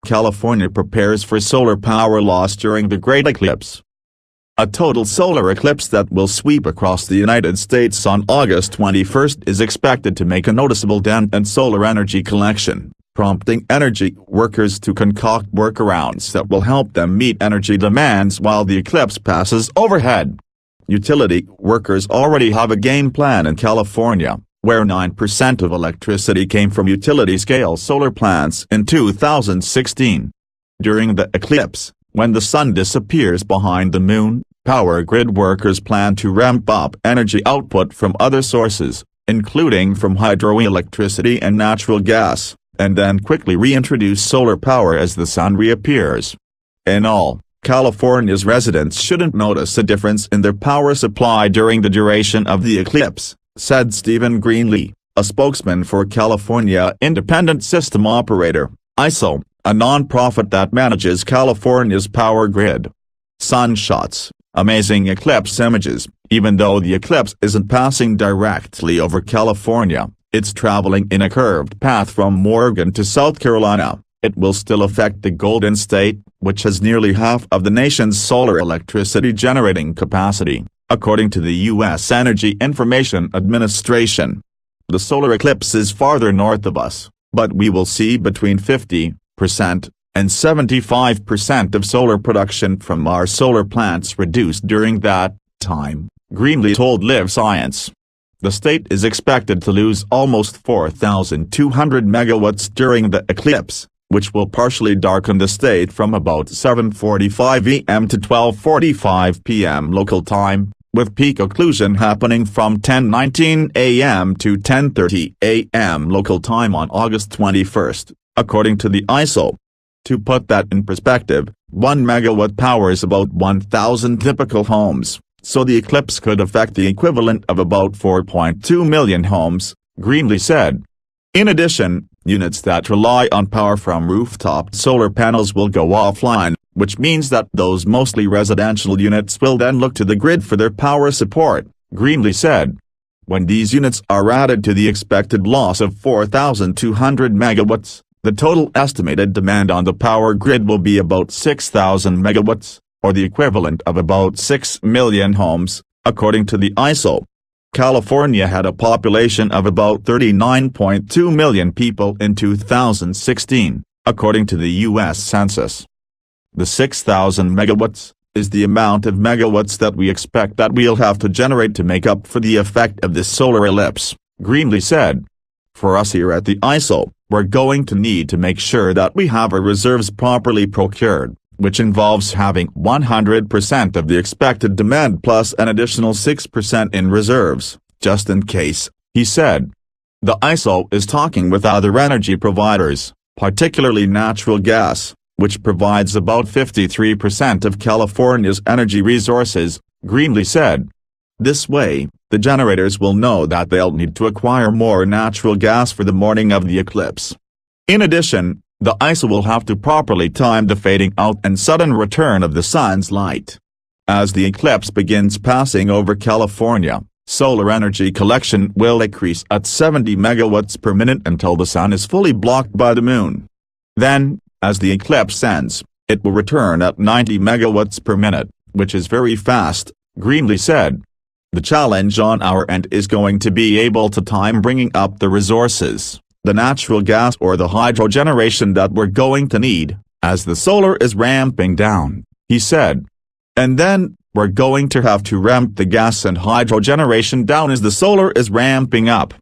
California prepares for solar power loss during the Great Eclipse. A total solar eclipse that will sweep across the United States on August 21 is expected to make a noticeable dent in solar energy collection, prompting energy workers to concoct workarounds that will help them meet energy demands while the eclipse passes overhead. Utility workers already have a game plan in California, where 9% of electricity came from utility-scale solar plants in 2016. During the eclipse, when the sun disappears behind the moon, power grid workers plan to ramp up energy output from other sources, including from hydroelectricity and natural gas, and then quickly reintroduce solar power as the sun reappears. In all, California's residents shouldn't notice a difference in their power supply during the duration of the eclipse, said Stephen Greenlee, a spokesman for California Independent System Operator, ISO, a nonprofit that manages California's power grid. Sunshots, amazing eclipse images. Even though the eclipse isn't passing directly over California, it's traveling in a curved path from Oregon to South Carolina. It will still affect the Golden State, which has nearly half of the nation's solar electricity generating capacity, according to the U.S. Energy Information Administration. The solar eclipse is farther north of us, but we will see between 50% and 75% of solar production from our solar plants reduced during that time, Greenlee told Live Science. The state is expected to lose almost 4,200 megawatts during the eclipse, which will partially darken the state from about 7:45 a.m. to 12:45 p.m. local time, with peak occlusion happening from 10:19 a.m. to 10:30 a.m. local time on August 21, according to the ISO. To put that in perspective, 1 megawatt powers about 1,000 typical homes, so the eclipse could affect the equivalent of about 4.2 million homes, Greenlee said. In addition, units that rely on power from rooftop solar panels will go offline, which means that those mostly residential units will then look to the grid for their power support, Greenlee said. When these units are added to the expected loss of 4,200 megawatts, the total estimated demand on the power grid will be about 6,000 megawatts, or the equivalent of about 6 million homes, according to the ISO. California had a population of about 39.2 million people in 2016, according to the U.S. Census. The 6,000 megawatts is the amount of megawatts that we expect that we'll have to generate to make up for the effect of this solar eclipse, Greenlee said. For us here at the ISO, we're going to need to make sure that we have our reserves properly procured, which involves having 100% of the expected demand plus an additional 6% in reserves, just in case, he said. The ISO is talking with other energy providers, particularly natural gas, which provides about 53% of California's energy resources, Greenlee said. This way, the generators will know that they'll need to acquire more natural gas for the morning of the eclipse. In addition, the ISO will have to properly time the fading out and sudden return of the sun's light. As the eclipse begins passing over California, solar energy collection will increase at 70 megawatts per minute until the sun is fully blocked by the moon. Then, as the eclipse ends, it will return at 90 megawatts per minute, which is very fast, Greenlee said. The challenge on our end is going to be able to time bringing up the resources, the natural gas or the hydro generation that we're going to need, as the solar is ramping down, he said. And then, we're going to have to ramp the gas and hydro generation down as the solar is ramping up,